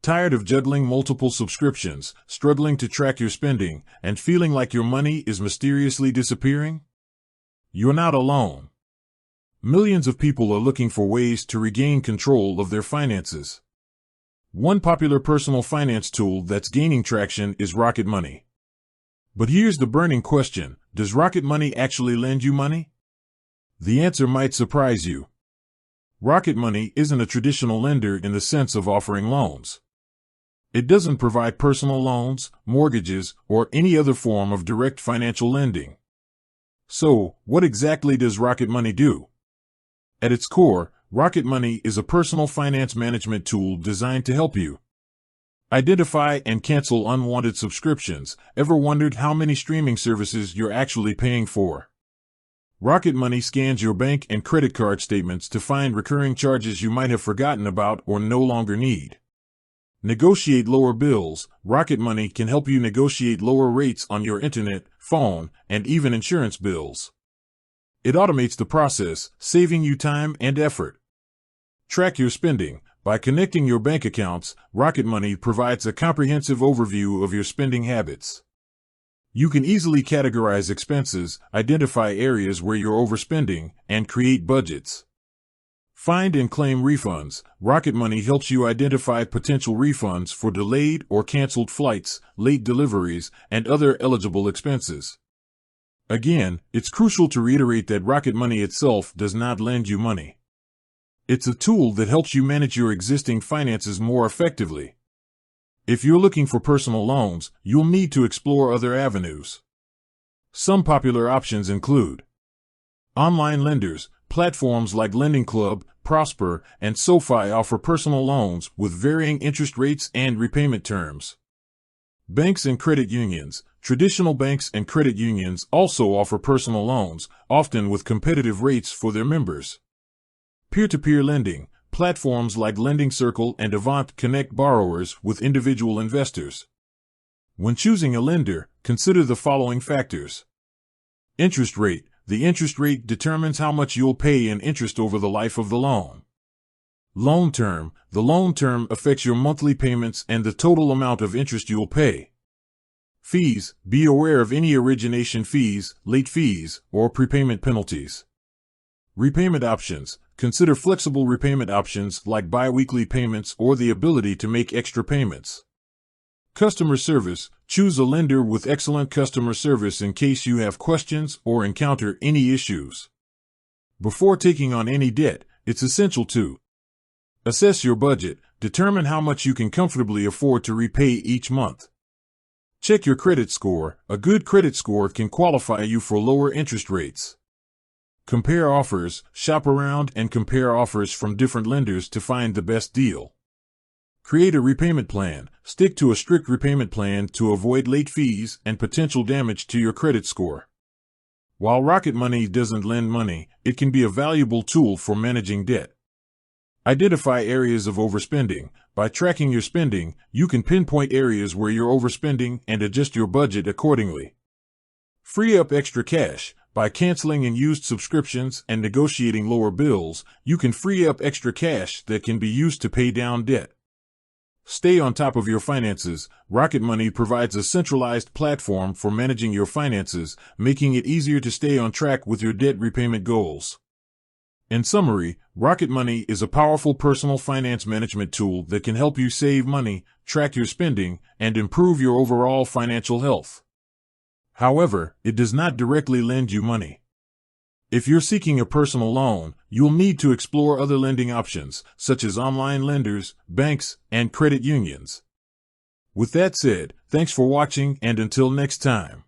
Tired of juggling multiple subscriptions, struggling to track your spending, and feeling like your money is mysteriously disappearing? You're not alone. Millions of people are looking for ways to regain control of their finances. One popular personal finance tool that's gaining traction is Rocket Money. But here's the burning question: does Rocket Money actually lend you money? The answer might surprise you. Rocket Money isn't a traditional lender in the sense of offering loans. It doesn't provide personal loans, mortgages, or any other form of direct financial lending. So, what exactly does Rocket Money do? At its core, Rocket Money is a personal finance management tool designed to help you identify and cancel unwanted subscriptions. Ever wondered how many streaming services you're actually paying for? Rocket Money scans your bank and credit card statements to find recurring charges you might have forgotten about or no longer need. Negotiate lower bills. Rocket Money can help you negotiate lower rates on your internet, phone, and even insurance bills. It automates the process, saving you time and effort. Track your spending. By connecting your bank accounts, Rocket Money provides a comprehensive overview of your spending habits. You can easily categorize expenses, identify areas where you're overspending, and create budgets. Find and claim refunds. Rocket Money helps you identify potential refunds for delayed or canceled flights, late deliveries, and other eligible expenses. Again, it's crucial to reiterate that Rocket Money itself does not lend you money. It's a tool that helps you manage your existing finances more effectively. If you're looking for personal loans, you'll need to explore other avenues. Some popular options include online lenders. Platforms like Lending Club, Prosper, and SoFi offer personal loans with varying interest rates and repayment terms. Banks and credit unions. Traditional banks and credit unions also offer personal loans, often with competitive rates for their members. Peer-to-peer lending. Platforms like Lending Circle and Avant connect borrowers with individual investors. When choosing a lender, consider the following factors. Interest rate. The interest rate determines how much you'll pay in interest over the life of the loan. Loan term. The loan term affects your monthly payments and the total amount of interest you'll pay. Fees. Be aware of any origination fees, late fees, or prepayment penalties. Repayment options. Consider flexible repayment options like bi-weekly payments or the ability to make extra payments. Customer service. Choose a lender with excellent customer service in case you have questions or encounter any issues. Before taking on any debt, it's essential to assess your budget. Determine how much you can comfortably afford to repay each month. Check your credit score. A good credit score can qualify you for lower interest rates. Compare offers. Shop around and compare offers from different lenders to find the best deal. Create a repayment plan. Stick to a strict repayment plan to avoid late fees and potential damage to your credit score. While Rocket Money doesn't lend money, it can be a valuable tool for managing debt. Identify areas of overspending. By tracking your spending, you can pinpoint areas where you're overspending and adjust your budget accordingly. Free up extra cash. By canceling unused subscriptions and negotiating lower bills, you can free up extra cash that can be used to pay down debt. Stay on top of your finances. Rocket Money provides a centralized platform for managing your finances, making it easier to stay on track with your debt repayment goals. In summary, Rocket Money is a powerful personal finance management tool that can help you save money, track your spending, and improve your overall financial health. However, it does not directly lend you money. If you're seeking a personal loan, you'll need to explore other lending options, such as online lenders, banks, and credit unions. With that said, thanks for watching, and until next time.